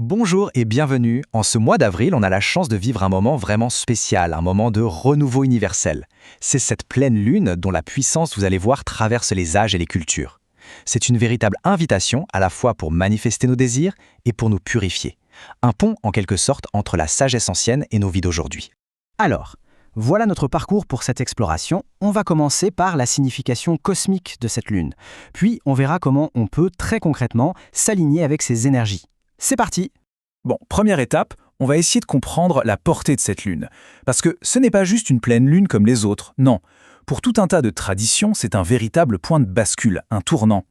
Bonjour et bienvenue. En ce mois d'avril, on a la chance de vivre un moment vraiment spécial, un moment de renouveau universel. C'est cette pleine lune dont la puissance, vous allez voir, traverse les âges et les cultures. C'est une véritable invitation à la fois pour manifester nos désirs et pour nous purifier. Un pont en quelque sorte entre la sagesse ancienne et nos vies d'aujourd'hui. Alors, voilà notre parcours pour cette exploration. On va commencer par la signification cosmique de cette lune. Puis, on verra comment on peut très concrètement s'aligner avec ses énergies. C'est parti! Bon, première étape, on va essayer de comprendre la portée de cette lune. Parce que ce n'est pas juste une pleine lune comme les autres, non. Pour tout un tas de traditions, c'est un véritable point de bascule, un tournant.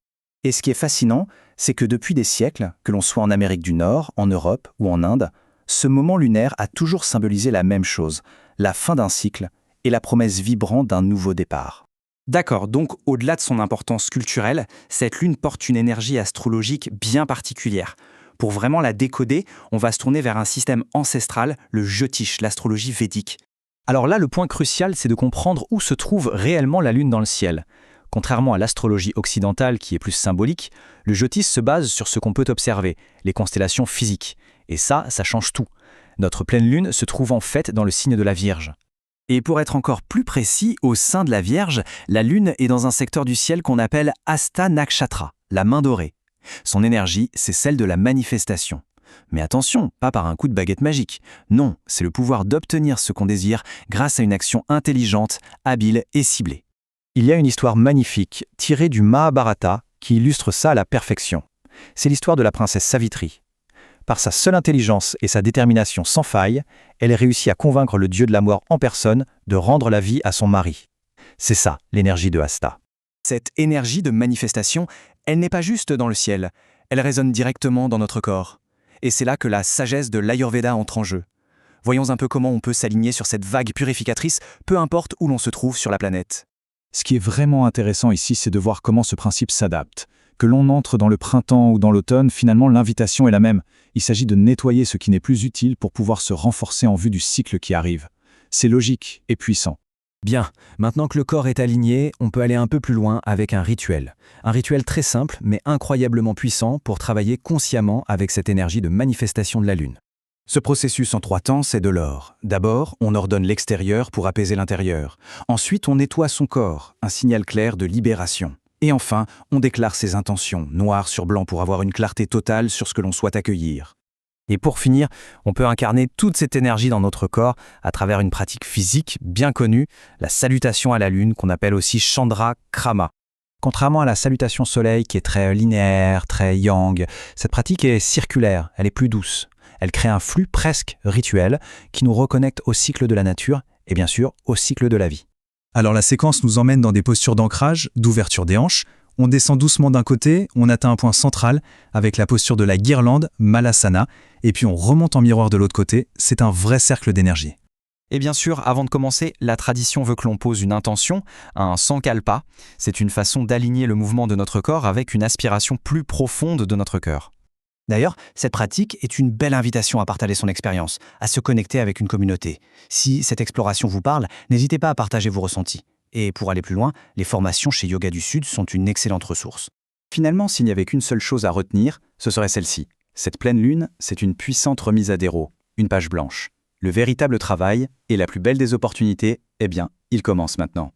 Et ce qui est fascinant, c'est que depuis des siècles, que l'on soit en Amérique du Nord, en Europe ou en Inde, ce moment lunaire a toujours symbolisé la même chose, la fin d'un cycle et la promesse vibrante d'un nouveau départ. D'accord, donc au-delà de son importance culturelle, cette lune porte une énergie astrologique bien particulière. Pour vraiment la décoder, on va se tourner vers un système ancestral, le Jyotish, l'astrologie védique. Alors là, le point crucial, c'est de comprendre où se trouve réellement la lune dans le ciel. Contrairement à l'astrologie occidentale qui est plus symbolique, le Jyotish se base sur ce qu'on peut observer, les constellations physiques. Et ça change tout. Notre pleine lune se trouve en fait dans le signe de la Vierge. Et pour être encore plus précis, au sein de la Vierge, la lune est dans un secteur du ciel qu'on appelle Hasta Nakshatra, la main dorée. Son énergie, c'est celle de la manifestation. Mais attention, pas par un coup de baguette magique. Non, c'est le pouvoir d'obtenir ce qu'on désire grâce à une action intelligente, habile et ciblée. Il y a une histoire magnifique, tirée du Mahabharata, qui illustre ça à la perfection. C'est l'histoire de la princesse Savitri. Par sa seule intelligence et sa détermination sans faille, elle réussit à convaincre le dieu de la mort en personne de rendre la vie à son mari. C'est ça, l'énergie de Hasta. Cette énergie de manifestation, elle n'est pas juste dans le ciel, elle résonne directement dans notre corps. Et c'est là que la sagesse de l'Ayurveda entre en jeu. Voyons un peu comment on peut s'aligner sur cette vague purificatrice, peu importe où l'on se trouve sur la planète. Ce qui est vraiment intéressant ici, c'est de voir comment ce principe s'adapte. Que l'on entre dans le printemps ou dans l'automne, finalement l'invitation est la même. Il s'agit de nettoyer ce qui n'est plus utile pour pouvoir se renforcer en vue du cycle qui arrive. C'est logique et puissant. Bien, maintenant que le corps est aligné, on peut aller un peu plus loin avec un rituel. Un rituel très simple, mais incroyablement puissant pour travailler consciemment avec cette énergie de manifestation de la Lune. Ce processus en 3 temps, c'est de l'or. D'abord, on ordonne l'extérieur pour apaiser l'intérieur. Ensuite, on nettoie son corps, un signal clair de libération. Et enfin, on déclare ses intentions, noir sur blanc pour avoir une clarté totale sur ce que l'on souhaite accueillir. Et pour finir, on peut incarner toute cette énergie dans notre corps à travers une pratique physique bien connue, la salutation à la lune qu'on appelle aussi Chandra Krama. Contrairement à la salutation soleil qui est très linéaire, très yang, cette pratique est circulaire, elle est plus douce. Elle crée un flux presque rituel qui nous reconnecte au cycle de la nature et bien sûr au cycle de la vie. Alors la séquence nous emmène dans des postures d'ancrage, d'ouverture des hanches. On descend doucement d'un côté, on atteint un point central avec la posture de la guirlande, Malasana, et puis on remonte en miroir de l'autre côté. C'est un vrai cercle d'énergie. Et bien sûr, avant de commencer, la tradition veut que l'on pose une intention, un sankalpa. C'est une façon d'aligner le mouvement de notre corps avec une aspiration plus profonde de notre cœur. D'ailleurs, cette pratique est une belle invitation à partager son expérience, à se connecter avec une communauté. Si cette exploration vous parle, n'hésitez pas à partager vos ressentis. Et pour aller plus loin, les formations chez Yoga du Sud sont une excellente ressource. Finalement, s'il n'y avait qu'une seule chose à retenir, ce serait celle-ci. Cette pleine lune, c'est une puissante remise à zéro, une page blanche. Le véritable travail et la plus belle des opportunités, eh bien, il commence maintenant.